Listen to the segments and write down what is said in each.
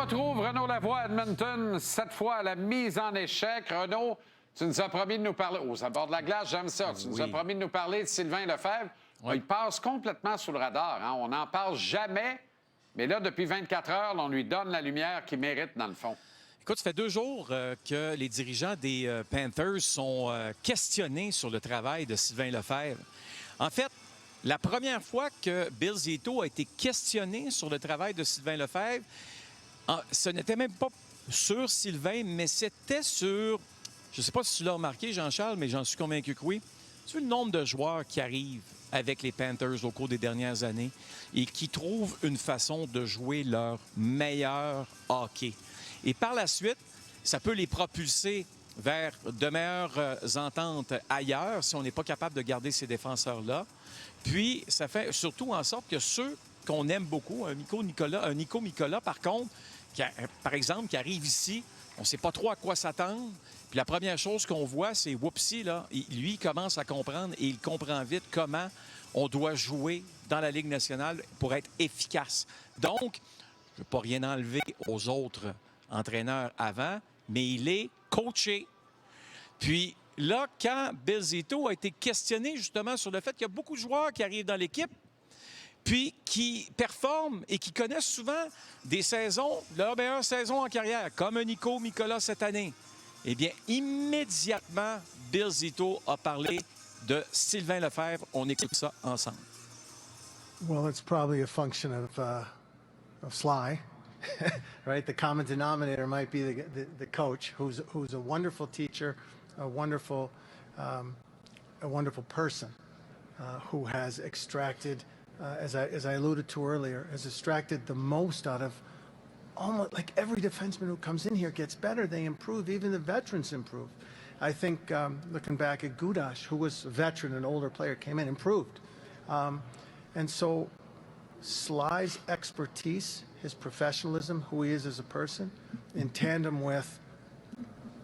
retrouve Renaud Lavoie à Edmonton, cette fois à la mise en échec. Renaud, tu nous as promis de nous parler... Oh, ça borde la glace, j'aime ça. Tu nous as promis de nous parler de Sylvain Lefebvre. Il passe complètement sous le radar. Hein? On n'en parle jamais. Mais là, depuis 24 heures, on lui donne la lumière qu'il mérite, dans le fond. Écoute, ça fait 2 jours que les dirigeants des Panthers sont questionnés sur le travail de Sylvain Lefebvre. En fait, la première fois que Bill Zito a été questionné sur le travail de Sylvain Lefebvre, ce n'était même pas sur Sylvain, mais c'était sur... Je ne sais pas si tu l'as remarqué, Jean-Charles, mais j'en suis convaincu que oui. Tu vois le nombre de joueurs qui arrivent avec les Panthers au cours des dernières années et qui trouvent une façon de jouer leur meilleur hockey. Et par la suite, ça peut les propulser vers de meilleures ententes ailleurs si on n'est pas capable de garder ces défenseurs-là. Puis, ça fait surtout en sorte que ceux qu'on aime beaucoup, un Nico Mikola, par contre, par exemple, qui arrive ici, on ne sait pas trop à quoi s'attendre. Puis la première chose qu'on voit, c'est Whoopsie, là. Lui, il commence à comprendre et il comprend vite comment on doit jouer dans la Ligue nationale pour être efficace. Donc, je ne veux pas rien enlever aux autres entraîneurs avant, mais il est coaché. Puis là, quand Bill Zito a été questionné justement sur le fait qu'il y a beaucoup de joueurs qui arrivent dans l'équipe, puis qui performent et qui connaissent souvent des saisons, leur meilleure saison en carrière, comme un Nico Mikola cette année. Eh bien, immédiatement, Bill Zito a parlé de Sylvain Lefebvre. On écoute ça ensemble. Well, it's probably a function of Sly, right? The common denominator might be the coach, who's a wonderful teacher, a wonderful person who has extracted, as I alluded to earlier, has extracted the most out of almost like every defenseman who comes in here gets better. They improve. Even the veterans improve. I think looking back at Gudash, who was a veteran, an older player, came in, improved. And so Sly's expertise, his professionalism, who he is as a person, in tandem with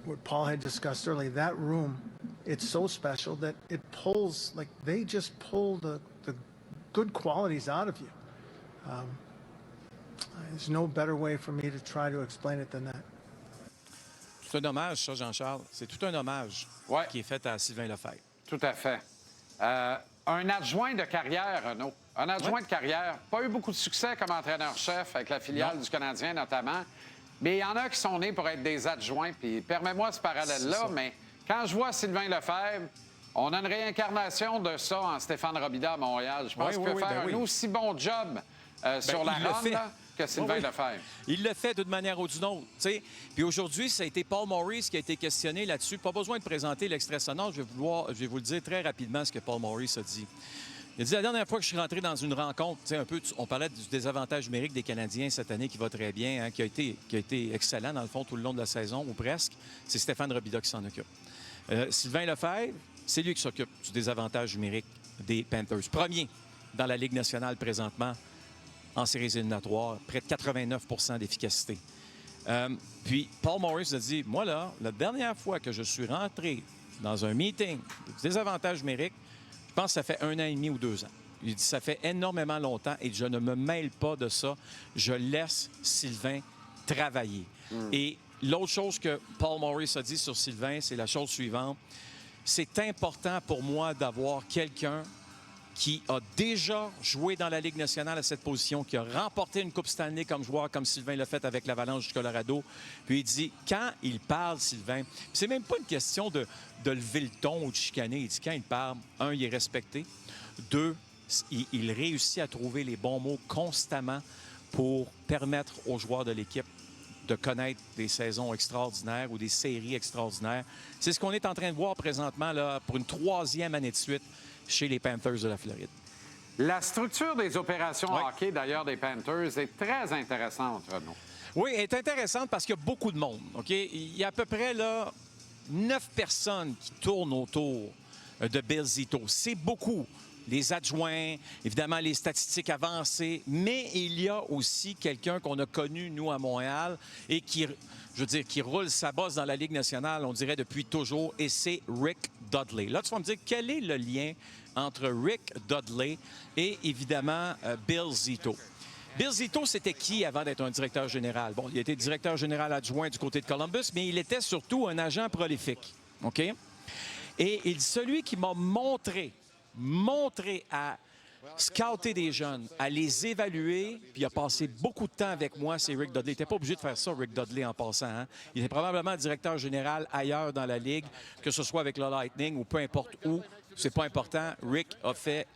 what Paul had discussed earlier, that room, it's so special that it pulls, like they just pull the good qualities out of you. There's no better way for me to try to explain it than that. C'est un hommage, ça, Jean-Charles. C'est tout un hommage qui est fait à Sylvain Lefebvre. Tout à fait. Un adjoint de carrière, Renaud. Un adjoint de carrière. Pas eu beaucoup de succès comme entraîneur-chef avec la filiale du Canadien, notamment. Mais il y en a qui sont nés pour être des adjoints. Puis permets-moi ce parallèle-là, mais quand je vois Sylvain Lefebvre, on a une réincarnation de ça en Stéphane Robida à Montréal. Je pense qu'il peut faire un aussi bon job sur la run que Sylvain Lefebvre. Il le fait d'une manière ou d'une autre. T'sais. Puis aujourd'hui, ça a été Paul Maurice qui a été questionné là-dessus. Pas besoin de présenter l'extrait sonore. Je vais vous le dire très rapidement ce que Paul Maurice a dit. Il a dit la dernière fois que je suis rentré dans une rencontre, un peu, on parlait du désavantage numérique des Canadiens cette année qui va très bien, hein, qui a été excellent dans le fond tout le long de la saison, ou presque. C'est Stéphane Robida qui s'en occupe. Sylvain Lefebvre, c'est lui qui s'occupe du désavantage numérique des Panthers. Premier dans la Ligue nationale présentement en séries éliminatoires, près de 89 % d'efficacité. Puis Paul Maurice a dit, moi là, la dernière fois que je suis rentré dans un meeting de désavantage numérique, je pense que ça fait 1 an et demi ou 2 ans. Il dit, ça fait énormément longtemps et je ne me mêle pas de ça. Je laisse Sylvain travailler. Et l'autre chose que Paul Maurice a dit sur Sylvain, c'est la chose suivante. C'est important pour moi d'avoir quelqu'un qui a déjà joué dans la Ligue nationale à cette position, qui a remporté une Coupe Stanley comme joueur, comme Sylvain l'a fait avec l'Avalanche du Colorado. Puis il dit, quand il parle, Sylvain, c'est même pas une question de lever le ton ou de chicaner. Il dit, quand il parle, 1, il est respecté. 2, il réussit à trouver les bons mots constamment pour permettre aux joueurs de l'équipe de connaître des saisons extraordinaires ou des séries extraordinaires. C'est ce qu'on est en train de voir présentement là, pour une 3e année de suite chez les Panthers de la Floride. La structure des opérations hockey, d'ailleurs, des Panthers est très intéressante, Renaud. Oui, elle est intéressante parce qu'il y a beaucoup de monde. OK? Il y a à peu près là, 9 personnes qui tournent autour de Bill Zito. C'est beaucoup. Les adjoints, évidemment, les statistiques avancées, mais il y a aussi quelqu'un qu'on a connu, nous, à Montréal, et qui roule sa bosse dans la Ligue nationale, on dirait, depuis toujours, et c'est Rick Dudley. Là, tu vas me dire, quel est le lien entre Rick Dudley et, évidemment, Bill Zito? Bill Zito, c'était qui avant d'être un directeur général? Bon, il était directeur général adjoint du côté de Columbus, mais il était surtout un agent prolifique. OK? Et celui qui m'a montré à scouter des jeunes, à les évaluer, puis il a passé beaucoup de temps avec moi, c'est Rick Dudley. Il n'était pas obligé de faire ça, Rick Dudley, en passant. Hein? Il est probablement directeur général ailleurs dans la Ligue, que ce soit avec le Lightning ou peu importe où. C'est pas important. Rick a fait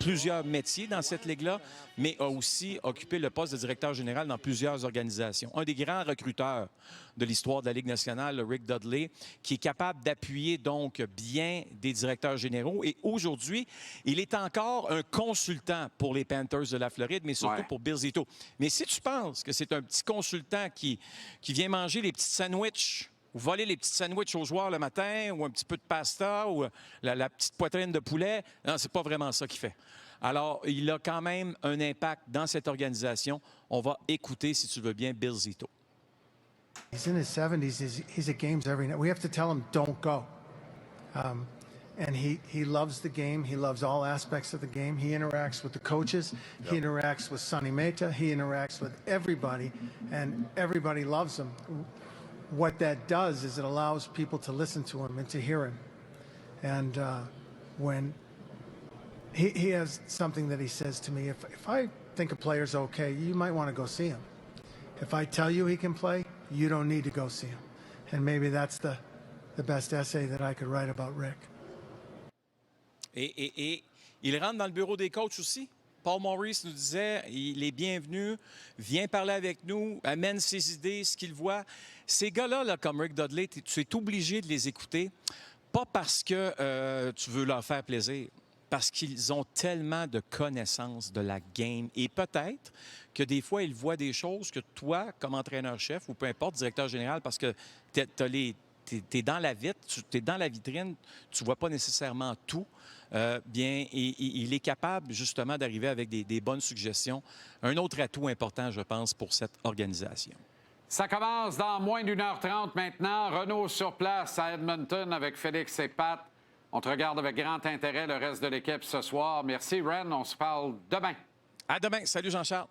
plusieurs métiers dans cette ligue-là, mais a aussi occupé le poste de directeur général dans plusieurs organisations. Un des grands recruteurs de l'histoire de la Ligue nationale, le Rick Dudley, qui est capable d'appuyer donc bien des directeurs généraux. Et aujourd'hui, il est encore un consultant pour les Panthers de la Floride, mais surtout pour Bill Zito. Mais si tu penses que c'est un petit consultant qui vient manger les petits sandwichs ou voler les petits sandwichs aux joueurs le matin, ou un petit peu de pasta, ou la petite poitrine de poulet. Non, c'est pas vraiment ça qu'il fait. Alors, il a quand même un impact dans cette organisation. On va écouter, si tu veux bien, Bill Zito. He's in his 70s. He's at games every night. We have to tell him, don't go. And he loves the game. He loves all aspects of the game. He interacts with the coaches. He interacts with Sonny Mehta. He interacts with everybody, and everybody loves him. What that does is it allows people to listen to him and to hear him. And when he has something that he says to me, if I think a player's okay, you might want to go see him. If I tell you he can play, you don't need to go see him. And maybe that's the best essay that I could write about Rick. Et il rentre dans le bureau des coachs aussi. Paul Maurice nous disait, il est bienvenu, vient parler avec nous, amène ses idées, ce qu'il voit. Ces gars-là, là, comme Rick Dudley, tu es obligé de les écouter, pas parce que tu veux leur faire plaisir, parce qu'ils ont tellement de connaissances de la game. Et peut-être que des fois, ils voient des choses que toi, comme entraîneur-chef, ou peu importe, directeur général, parce que tu es dans la vitre, tu es dans la vitrine, tu ne vois pas nécessairement tout. Bien, il est capable justement d'arriver avec des bonnes suggestions. Un autre atout important, je pense, pour cette organisation. Ça commence dans moins d'1h30 maintenant. Renaud sur place à Edmonton avec Félix et Pat. On te regarde avec grand intérêt le reste de l'équipe ce soir. Merci, Ren. On se parle demain. À demain. Salut, Jean-Charles.